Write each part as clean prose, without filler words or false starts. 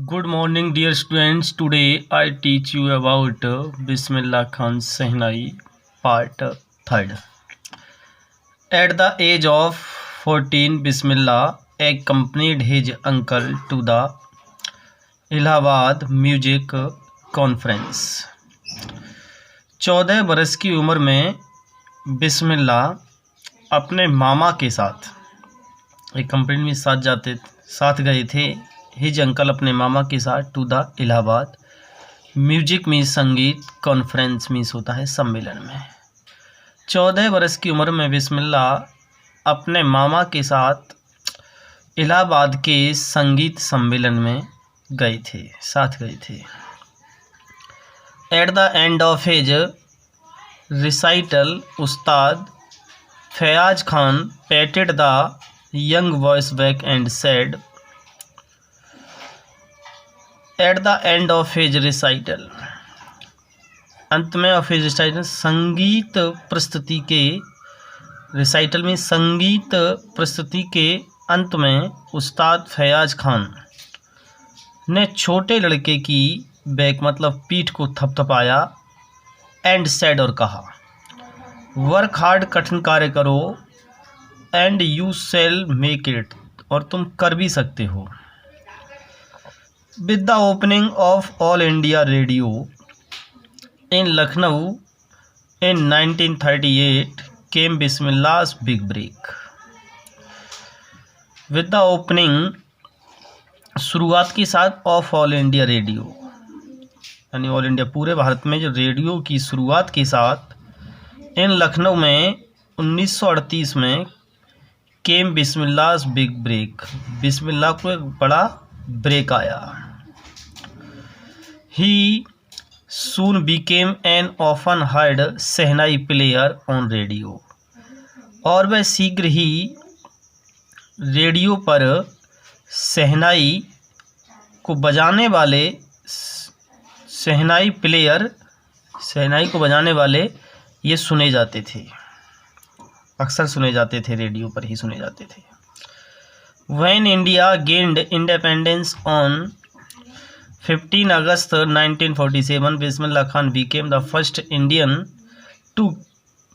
Good morning, dear students. Today I teach you about Bismillah Khan Sehnai, part 3rd. At the age of 14, Bismillah accompanied his uncle to the Allahabad Music Conference. 14 बरस की उम्र में बिस्मिल्लाह अपने मामा के साथ एक कंपनी में साथ गए थे। हिज अंकल अपने मामा के साथ to the Allahabad music means संगीत, कॉन्फ्रेंस मीन्स होता है सम्मेलन में। 14 बरस की उम्र में बिस्मिल्लाह अपने मामा के साथ इलाहाबाद के संगीत सम्मेलन में साथ गए थे। At the end of his recital Ustad Fayaz Khan patted the young voice back and said, at the end of his recital, अंत में ऑफ हिज रिसाइटल संगीत प्रस्तुति के, रिसाइटल में संगीत प्रस्तुति के अंत में उस्ताद फयाज खान ने छोटे लड़के की बैक मतलब पीठ को थपथपाया एंड सेड और कहा, वर्क हार्ड कठिन कार्य करो and you shall make it और तुम कर भी सकते हो। With the opening of All India Radio in Lucknow in 1938 came Bismillah's big break. With the opening शुरुआत के साथ ऑफ ऑल इंडिया रेडियो यानी ऑल इंडिया पूरे भारत में जो रेडियो की शुरुआत के साथ इन लखनऊ में 1938 में केम बिस्मिल्लाह's बिग ब्रेक, बिस्मिल्लाह को एक बड़ा ब्रेक आया। He soon became an often heard shehnai player on radio और वह शीघ्र ही रेडियो पर शहनाई को बजाने वाले शहनाई प्लेयर, शहनाई को बजाने वाले ये सुने जाते थे, अक्सर सुने जाते थे, रेडियो पर ही सुने जाते थे। When India gained independence on 15 August 1947, Bismillah Khan became the first Indian to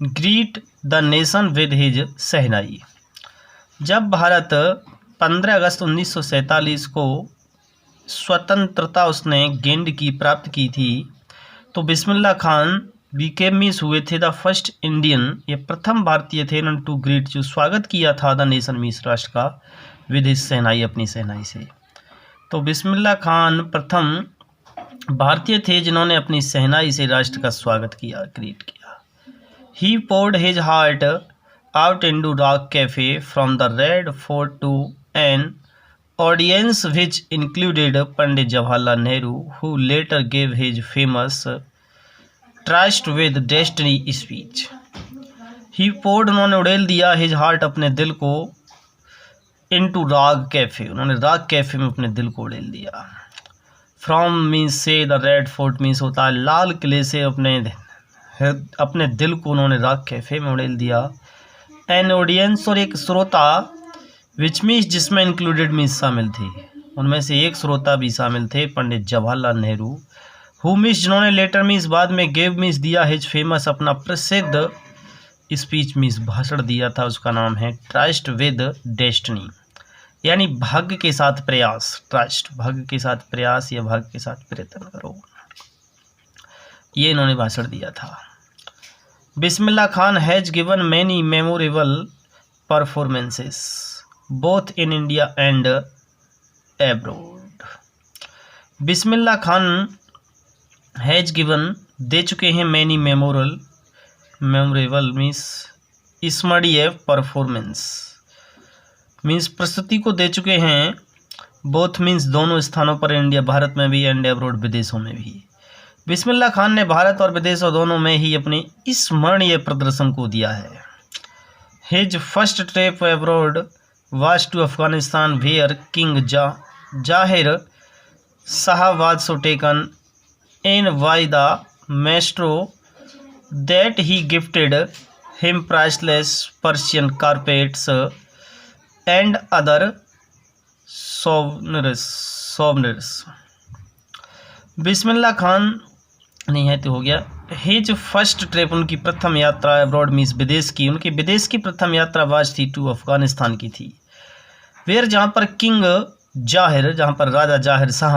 greet the nation with his शहनाई। जब भारत 15 अगस्त 1947 को स्वतंत्रता उसने प्राप्त की थी तो बिस्मिल्लाह खान बीकेम मीन्स हुए थे द फर्स्ट इंडियन, ये प्रथम भारतीय थे टू ग्रीट जो स्वागत किया था द नेशन मीन्स राष्ट्र का विद हिज शहनाई अपनी शहनाई से। तो बिस्मिल्लाह खान प्रथम भारतीय थे जिन्होंने अपनी शहनाई से राष्ट्र का स्वागत किया, ग्रीट किया। ही poured his heart out into rock cafe from the Red Fort to an audience which included Pandit Jawaharlal Nehru, who later gave his famous Trust with Destiny speech. He poured उन्होंने उड़ेल दिया his heart अपने दिल को into राग cafe, उन्होंने राग cafe में अपने दिल को उड़ेल दिया। फ्रॉम मीन्स से, द रेड फोर्ट मीन्स होता है लाल किले से, अपने दिल को उन्होंने राग कैफ़े में उड़ेल दिया। एन ऑडियंस और एक श्रोता, विच मीन्स जिसमें इंक्लूडेड मीन्स शामिल थे, उनमें से एक श्रोता भी शामिल थे पंडित जवाहरलाल नेहरू। हु मीन्स जिन्होंने लेटर मीन्स बाद में, गेव मीन्स दिया, हिज फेमस अपना प्रसिद्ध स्पीच मीन्स भाषण दिया था, उसका नाम है ट्रस्ट विद डेस्टिनी यानी भाग्य के साथ प्रयास। ट्रस्ट भाग्य के साथ प्रयास या भाग्य के साथ प्रयत्न करो, ये इन्होंने भाषण दिया था। Bismillah Khan has given many memorable performances both in India and abroad. Bismillah Khan has given दे चुके हैं मैनी मेमोरेबल मीन्स स्मरणीय परफॉर्मेंस मीन्स प्रस्तुति को दे चुके हैं, बोथ मीन्स दोनों स्थानों पर, इंडिया भारत में भी एंड अब्रोड विदेशों में भी। बिस्मिल्लाह खान ने भारत और विदेशों दोनों में ही अपने स्मरणीय प्रदर्शन को दिया है। His first trip abroad was to Afghanistan where king Zahir Shah was so taken in by the maestro that he gifted him priceless Persian carpets and other souvenirs. सोमनर्स। Bismillah Khan नहीं है तो हो गया। हिज फर्स्ट ट्रिप, उनकी प्रथम यात्रा अब्रॉड मीन्स विदेश की, उनकी विदेश की प्रथम यात्रा वाज थी टू अफगानिस्तान की थी। वेयर जहाँ पर किंग जाहिर, जहाँ पर राजा जाहिर शाह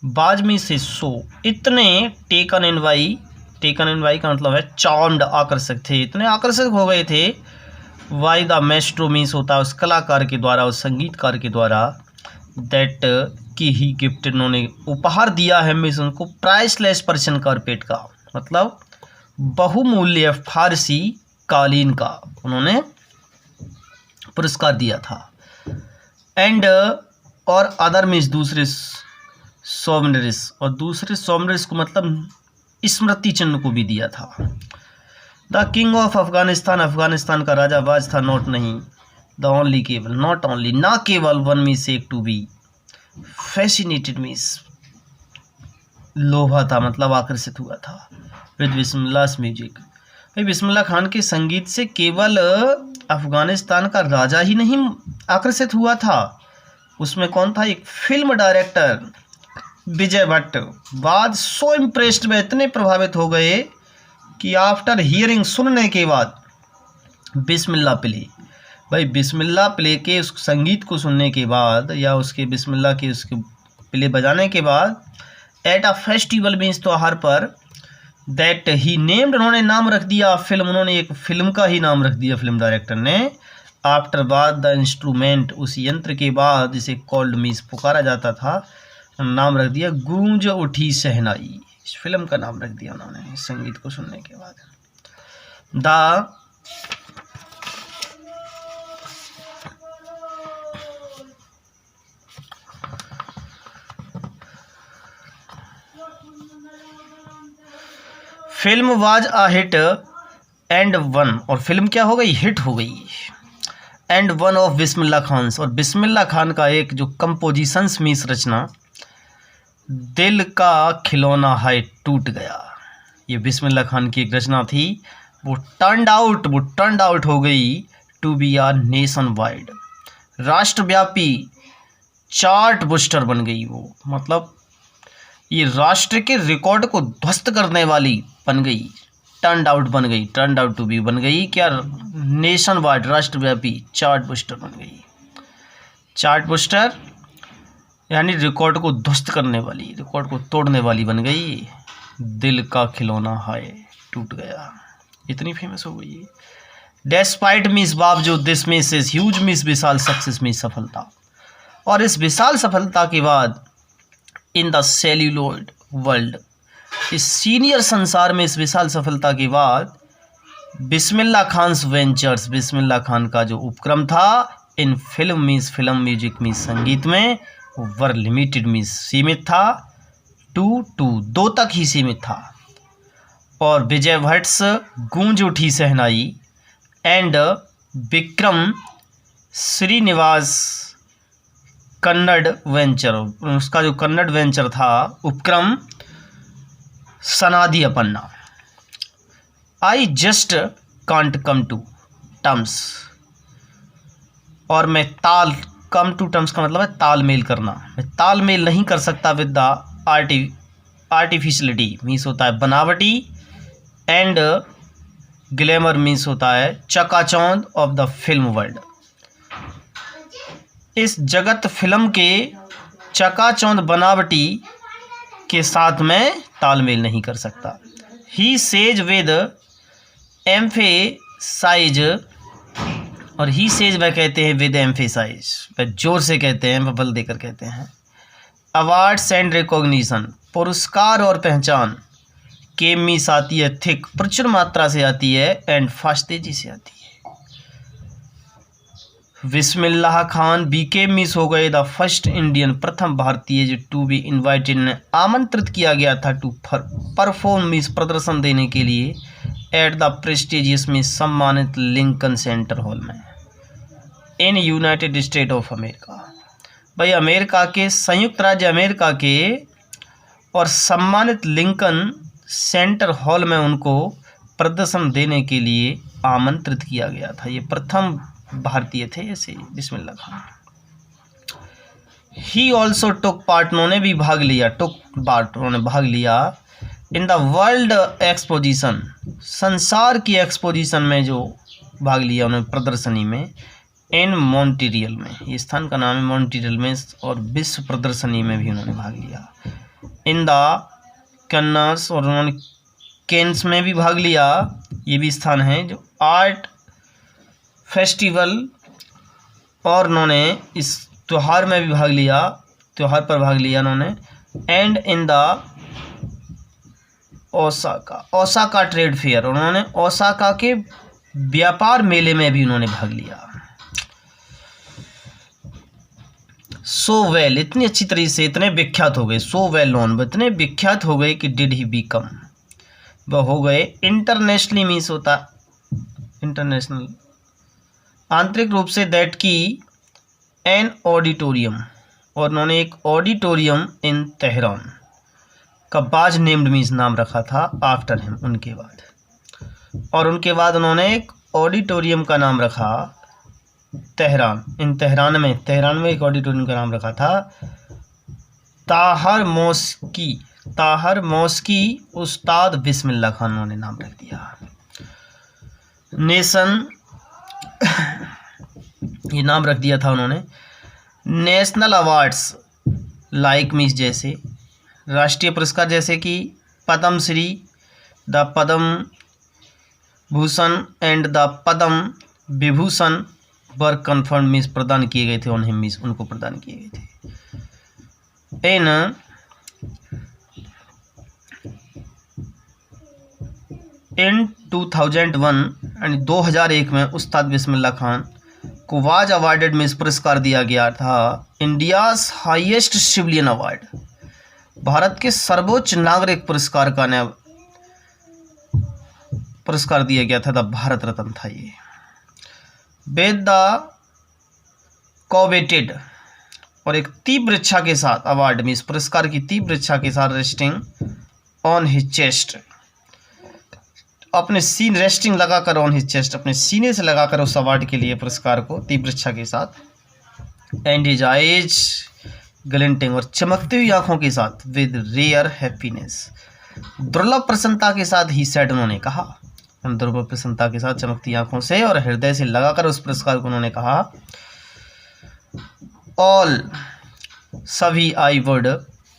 बाजमी से सो इतने टेकन इन वाई का मतलब है चार्म्ड, आकर्षक थे, इतने आकर्षक हो गए थे वाई द मैस्ट्रो मीन्स होता है उस कलाकार के द्वारा, उस संगीतकार के द्वारा, दैट कि ही गिफ्ट, उन्होंने उपहार दिया है मीन्स उनको प्राइसलेस पर्शियन कारपेट का, मतलब बहुमूल्य फारसी कालीन का उन्होंने पुरस्कार दिया था। एंड और अदर मीन्स दूसरे सोमनरिस, और दूसरे सोमनरिस को मतलब स्मृति चिन्ह को भी दिया था। The king of Afghanistan, Afghanistan का राजा वाज था नॉट नहीं, द ओनली केवल, नॉट ओनली ना केवल, वन मीन्स एक, टू बी, फैसिनेटेड मीन्स लोभा था मतलब आकर्षित हुआ था, विद बिस्मिल्लाह म्यूजिक। भाई बिस्मिल्लाह खान के संगीत से केवल अफगानिस्तान का राजा ही नहीं आकर्षित हुआ था, उसमें कौन था, एक फिल्म डायरेक्टर विजय भट्ट बाद सो इम्प्रेस्ड में इतने प्रभावित हो गए कि आफ्टर हियरिंग, सुनने के बाद बिस्मिल्लाह प्ले, भाई बिस्मिल्लाह प्ले के उस संगीत को सुनने के बाद या उसके बिस्मिल्लाह के उसके प्ले बजाने के बाद एट अ फेस्टिवल मीन्स त्योहार पर, दैट ही नेम्ड, उन्होंने नाम रख दिया फिल्म, उन्होंने एक फिल्म का ही नाम रख दिया फिल्म डायरेक्टर ने, आफ्टर बाद द इंस्ट्रूमेंट, उस यंत्र के बाद जिसे कॉल्ड मीन्स पुकारा जाता था, नाम रख दिया गूंज उठी शहनाई, इस फिल्म का नाम रख दिया उन्होंने इस संगीत को सुनने के बाद। The film was a hit and one, और फिल्म क्या हो गई, हिट हो गई, and one of Bismillah Khan, और बिस्मिल्लाह खान का एक जो कंपोजिशंस मीन्स रचना, दिल का खिलौना है टूट गया, ये बिस्मिल्लाह खान की एक रचना थी, वो टर्नड आउट हो गई to be are nationwide, राष्ट्रव्यापी चार्ट बुस्टर बन गई वो, मतलब ये राष्ट्र के रिकॉर्ड को ध्वस्त करने वाली बन गई, टर्नड आउट टू बी बन गई क्या, नेशन वाइड राष्ट्रव्यापी चार्ट बुस्टर बन गई। चार्ट बुस्टर यानी रिकॉर्ड को ध्वस्त करने वाली, रिकॉर्ड को तोड़ने वाली बन गई, दिल का खिलौना हाय टूट गया, इतनी फेमस हो गई। डेस्पाइट मीन्स बावजूद, this means is huge means Vishal, success means सफलता, और इस विशाल सफलता के बाद इन द सेल्यूलॉइड वर्ल्ड, इस सीनियर संसार में इस विशाल सफलता के बाद बिस्मिल्लाह खान्स वेंचर्स, बिस्मिल्लाह खान का जो उपक्रम था इन film means film, music means संगीत में, वर लिमिटेड मीन्स सीमित था, टू दो तक ही सीमित था, और विजय भट्ट्स गूंज उठी शहनाई एंड विक्रम श्रीनिवास कन्नड़ वेंचर, उसका जो कन्नड़ वेंचर था उपक्रम Sanaadi Appanna, I just can't come to terms, और मैं कम टू टर्म्स का मतलब है तालमेल करना, मैं तालमेल नहीं कर सकता विद द आर्टिफिशियलिटी मीन्स होता है बनावटी, एंड ग्लैमर मीन्स होता है चकाचौंध ऑफ द फिल्म वर्ल्ड, इस जगत फिल्म के चकाचौंध बनावटी के साथ में तालमेल नहीं कर सकता। ही सेज विद एम्फेसाइज, और ही सेज वह कहते हैं विद एम्फेसाइज, वह जोर से कहते हैं, वह बल देकर कहते हैं। अवार्ड्स एंड रिकॉग्निशन, पुरस्कार और पहचान, के मीस आती है थिक, प्रचुर मात्रा से आती है, एंड फास्ट तेजी से आती है। बिस्मिल्लाह खान बीके मिस हो गए द फर्स्ट इंडियन, प्रथम भारतीय जो टू बी इन्वाइटेड ने आमंत्रित किया गया था टू परफॉर्म मिस प्रदर्शन देने के लिए एट द प्रेस्टिजियस में सम्मानित लिंकन सेंटर हॉल में in United state of America. भाई अमेरिका के, संयुक्त राज्य अमेरिका के, और सम्मानित लिंकन सेंटर हॉल में उनको प्रदर्शन देने के लिए आमंत्रित किया गया था। ये प्रथम भारतीय थे ऐसे Bismillah Khan. He also took part, उन्होंने भी भाग लिया, टुक पार्ट उन्होंने भाग लिया, इन द वर्ल्ड एक्सपोजिशन, संसार की एक्सपोजिशन में जो भाग लिया उन्होंने, प्रदर्शनी में, इन मॉन्ट्रियल में, ये स्थान का नाम है मॉन्ट्रियल में, और विश्व प्रदर्शनी में भी उन्होंने भाग लिया। इन द कैनस, और उन्होंने कैन्स में भी भाग लिया, ये भी स्थान है जो आर्ट फेस्टिवल, और उन्होंने इस त्यौहार में भी भाग लिया, त्यौहार पर भाग लिया उन्होंने। And in the Osaka, Osaka trade fair, उन्होंने ओसाका के व्यापार मेले में भी उन्होंने भाग लिया। सो वेल, इतनी अच्छी तरीके से, इतने विख्यात हो गए, सो वेल नोन, इतने विख्यात हो गए कि डिड ही बिकम, वह हो गए इंटरनेशनली, मीन्स होता इंटरनेशनल, आंतरिक रूप से, दैट की एन ऑडिटोरियम, और उन्होंने एक ऑडिटोरियम इन तेहरान का बाज नेम्ड, मीन्स नाम रखा था आफ्टर हिम, उनके बाद, और उनके बाद उन्होंने एक ऑडिटोरियम का नाम रखा तेहरान, इन तेहरान में एक ऑडिटोरियम का नाम रखा था ताहर मौस्की उस्ताद बिस्मिल्लाह खान, उन्होंने नाम रख दिया। नेशन, ये नाम रख दिया था उन्होंने। नेशनल अवार्ड्स लाइक मीन्स, जैसे राष्ट्रीय पुरस्कार जैसे कि Padma Shri, the Padma Bhushan and the Padma Vibhushan were conferred, means प्रदान किए गए थे उन्हें, मीन्स उनको प्रदान किए गए थे। इन 2001 यानी 2001 में उस्ताद बिस्मिल्लाह खान को वाज अवार्डेड, मीन्स पुरस्कार दिया गया था, India's highest civilian award, Bharat के सर्वोच्च नागरिक पुरस्कार का पुरस्कार दिया गया था, द भारत रत्न था ये। विद द कोवेटेड, और एक तीव्र इच्छा के साथ, अवार्ड मीन्स पुरस्कार की तीव्र इच्छा के साथ, रेस्टिंग ऑन हिज चेस्ट, अपने सीन, रेस्टिंग लगाकर ऑन हिज चेस्ट, अपने सीने से लगाकर उस अवार्ड के लिए, पुरस्कार को तीव्र इच्छा के साथ। एंड हिज आइज ग्लिंटिंग, और चमकती हुई आंखों के साथ, विद रेयर हैप्पीनेस, दुर्लभ प्रसन्नता के साथ, ही सेड, उन्होंने कहा, दुर्लभ प्रसन्नता के साथ, चमकती आंखों से और हृदय से लगाकर उस पुरस्कार को उन्होंने कहा, ऑल, सभी, आई वुड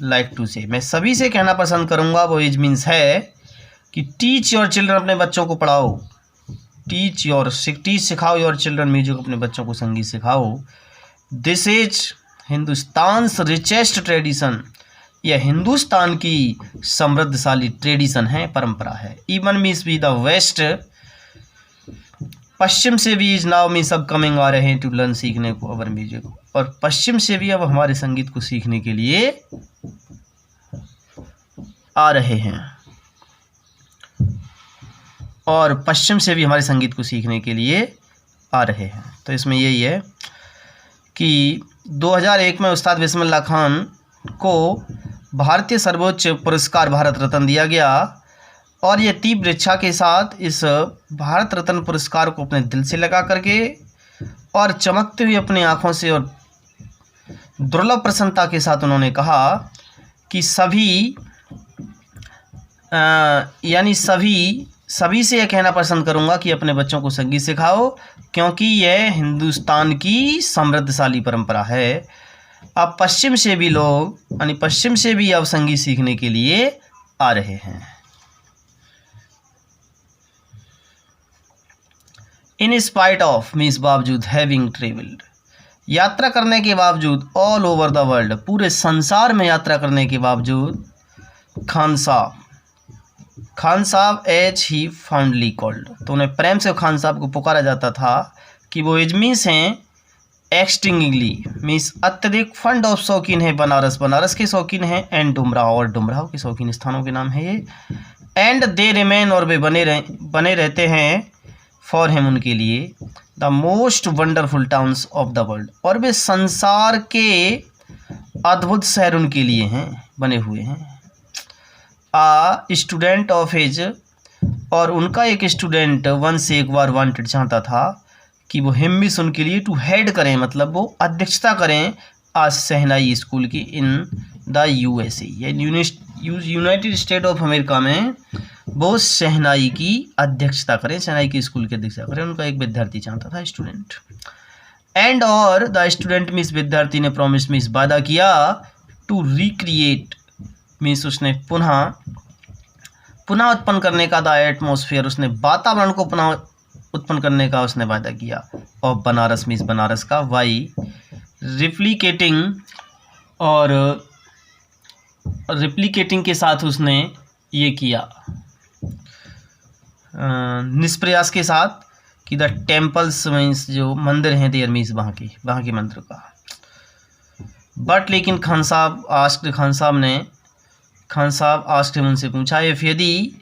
लाइक टू से, मैं सभी से कहना पसंद करूंगा, वो इज मीन्स है कि टीच योर चिल्ड्रन, अपने बच्चों को पढ़ाओ, टीच सिखाओ योर चिल्ड्रन म्यूजिक, अपने बच्चों को संगीत सिखाओ। दिस इज हिंदुस्तान्स रिचेस्ट ट्रेडिशन, यह हिंदुस्तान की समृद्धशाली ट्रेडिशन है, परंपरा है। इवन मीन्स भी द वेस्ट, पश्चिम से भी, इज नाउ मीन्स अब कमिंग, आ रहे हैं टू लर्न, सीखने को, अवर म्यूजिक, और पश्चिम से भी अब हमारे संगीत को सीखने के लिए आ रहे हैं, और पश्चिम से भी हमारे संगीत को सीखने के लिए आ रहे हैं। तो इसमें यही है कि 2001 में उस्ताद बिस्मिल्लाह खान को भारतीय सर्वोच्च पुरस्कार भारत रत्न दिया गया, और ये तीव्र इच्छा के साथ इस भारत रत्न पुरस्कार को अपने दिल से लगा करके और चमकते हुए अपनी आँखों से और दुर्लभ प्रसन्नता के साथ उन्होंने कहा कि सभी यानी सभी से यह कहना पसंद करूंगा कि अपने बच्चों को संगीत सिखाओ, क्योंकि यह हिंदुस्तान की समृद्धशाली परंपरा है। अब पश्चिम से भी लोग, यानी पश्चिम से भी अब संगीत सीखने के लिए आ रहे हैं। इन स्पाइट ऑफ मीन्स बावजूद, हैविंग ट्रेवल्ड, यात्रा करने के बावजूद, ऑल ओवर द वर्ल्ड, पूरे संसार में यात्रा करने के बावजूद, खान साहब एज ही फाउंडली कॉल्ड, तो उन्हें प्रेम से खान साहब को पुकारा जाता था कि वो एजमीस हैं, एक्सटिंगली मीन्स अत्यधिक, फंड ऑफ शौकीन है, बनारस के शौकीन हैं, एंड डुमराव, और डुमराव के शौकीन स्थानों के नाम है ये। एंड दे रिमेन, और वे बने रहते हैं, फॉर हिम, उनके लिए, the most wonderful towns of the world, और वे संसार के अद्भुत शहर उनके लिए हैं, बने हुए हैं। स्टूडेंट ऑफ हिज, और उनका एक स्टूडेंट वंस एक बार वांटेड, चाहता था कि वो हिम मिस उनके लिए टू हेड करें, मतलब वो अध्यक्षता करें शहनाई स्कूल की in the USA, United state of America में वो शहनाई की अध्यक्षता करें, शहनाई की स्कूल की अध्यक्षता करें। उनका एक विद्यार्थी चाहता था, स्टूडेंट। एंड और द स्टूडेंट मीन्स विद्यार्थी ने प्रॉमिस मीन्स वादा किया, टू रिक्रिएट मीन्स उसने पुनः उत्पन्न करने का, द एटमॉस्फेयर उसने वातावरण को पुनः उत्पन्न करने का उसने वादा किया, और बनारस मीन्स बनारस का, वाई रिप्लिकेटिंग, और रिप्लिकेटिंग के साथ उसने ये किया निष्प्रयास के साथ कि द टेम्पल्स मीन्स जो मंदिर हैं, देयर मीन्स वहाँ के मंदिर का। बट लेकिन खान साहब आस्क्ड उनसे पूछा, इफ यदि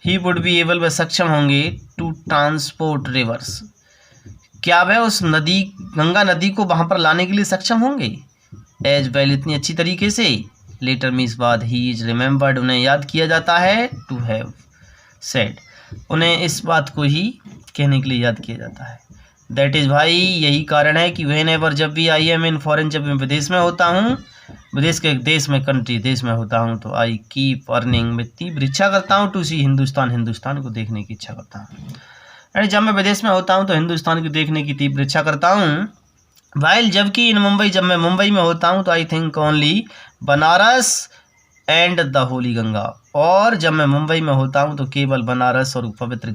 ही वुड बी एबल, वह सक्षम होंगे, टू ट्रांसपोर्ट रिवर्स, क्या वह उस नदी, गंगा नदी को वहाँ पर लाने के लिए सक्षम होंगे, एज वेल इतनी अच्छी तरीके से, लेटर मीन्स बाद, ही इज रिमेम्बर्ड उन्हें याद किया जाता है, टू हैव सेड उन्हें इस बात को ही कहने के लिए याद किया जाता है। दैट इज़ भाई, यही कारण है कि वेन एवर जब भी आई एम इन फॉरेन, जब मैं विदेश में होता हूँ, विदेश के देश में कंट्री देश में होता हूँ, तो आई कीप अर्निंग, मैं तीव्र इच्छा करता हूँ, टू सी हिंदुस्तान को देखने की इच्छा करता हूँ। यानी जब मैं विदेश में होता हूँ तो हिंदुस्तान को देखने की तीव्र इच्छा करता हूँ। वाइल जबकि इन मुंबई, जब मैं मुंबई में होता हूँ तो I think only Banaras and the Holi Ganga, और जब मैं मुंबई में होता हूँ तो केवल बनारस और पवित्र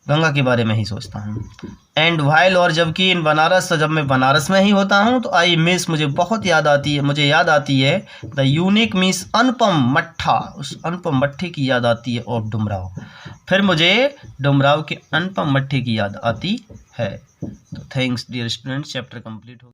गंगा के बारे में ही सोचता हूँ। एंड वाइल, और जबकि इन बनारस, तो जब मैं बनारस में ही होता हूँ तो आई मिस, मुझे याद आती है द यूनिक मीन्स अनुपम मट्ठा, उस अनुपम मट्ठे की याद आती है, और डुमराव, फिर मुझे डुमराव के अनुपम मट्ठे की याद आती है। तो thanks dear students, chapter complete हो